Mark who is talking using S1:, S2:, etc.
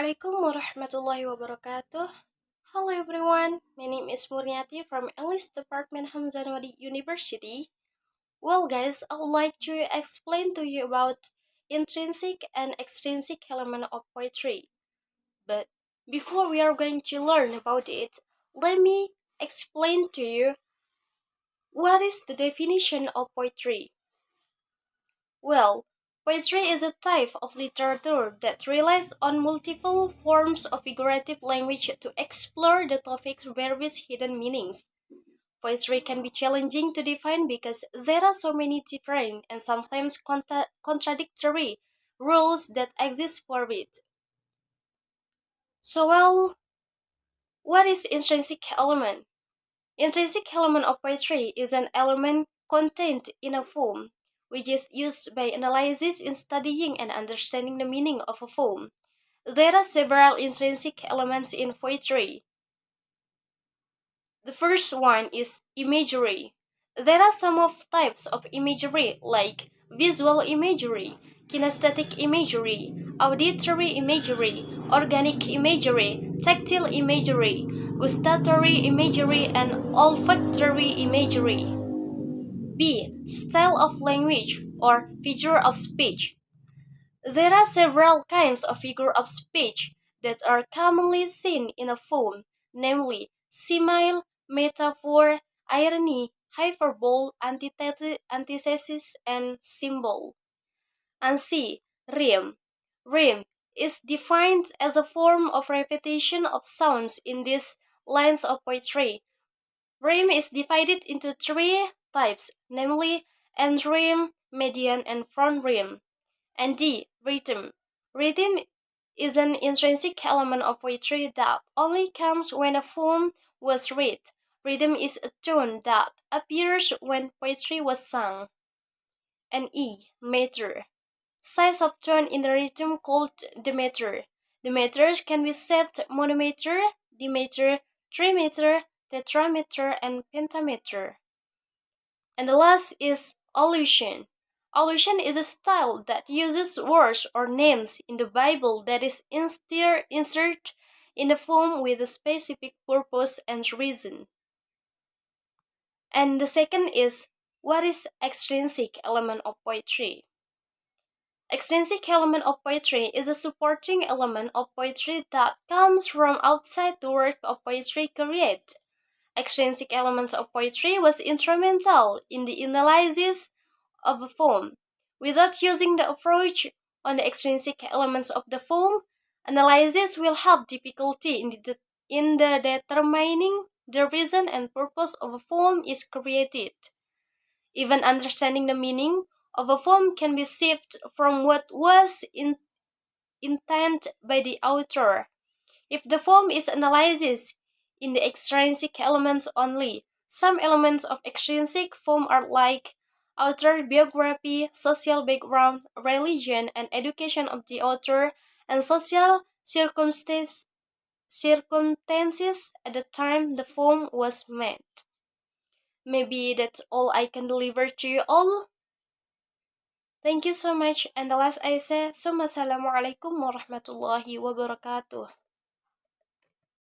S1: Assalamualaikum warahmatullahi wabarakatuh. Hello everyone, my name is Murniati from English Department Hamzanwadi University. Well guys, I would like to explain to you about intrinsic and extrinsic element of poetry. But before we are going to learn about it, let me explain to you what is the definition of poetry. Well, poetry is a type of literature that relies on multiple forms of figurative language to explore the topic's various hidden meanings. Poetry can be challenging to define because there are so many different and sometimes contradictory rules that exist for it. What is intrinsic element? Intrinsic element of poetry is an element contained in a poem, which is used by analysis in studying and understanding the meaning of a poem. There are several intrinsic elements in poetry. The first one is imagery. There are some of types of imagery like visual imagery, kinesthetic imagery, auditory imagery, organic imagery, tactile imagery, gustatory imagery, and olfactory imagery. B. Style of language or figure of speech. There are several kinds of figure of speech that are commonly seen in a poem, namely simile, metaphor, irony, hyperbole, antithesis, and symbol. And C. Rhyme. Rhyme is defined as a form of repetition of sounds in these lines of poetry. Rhyme is divided into three types, namely end rhyme, median, and front rhyme. And D. Rhythm. Rhythm is an intrinsic element of poetry that only comes when a poem was read. Rhythm is a tone that appears when poetry was sung. And E. Meter. Size of tone in the rhythm called the meter. The meters can be set monometer, dimeter, trimeter, tetrameter, and pentameter. And the last is allusion. Allusion is a style that uses words or names in the Bible that is inserted in the poem with a specific purpose and reason. And the second is, what is extrinsic element of poetry? Extrinsic element of poetry is a supporting element of poetry that comes from outside the work of poetry created. Extrinsic elements of poetry was instrumental in the analysis of a poem. Without using the approach on the extrinsic elements of the poem, analysis will have difficulty in the determining the reason and purpose of a poem is created. Even understanding the meaning of a poem can be shifted from what was intended by the author. If the poem is analyzed in the extrinsic elements only, some elements of extrinsic poem are like author biography, social background, religion, and education of the author, and social circumstances at the time the poem was made. Maybe that's all I can deliver to you all. Thank you so much, and the last I say, Assalamualaikum warahmatullahi wabarakatuh.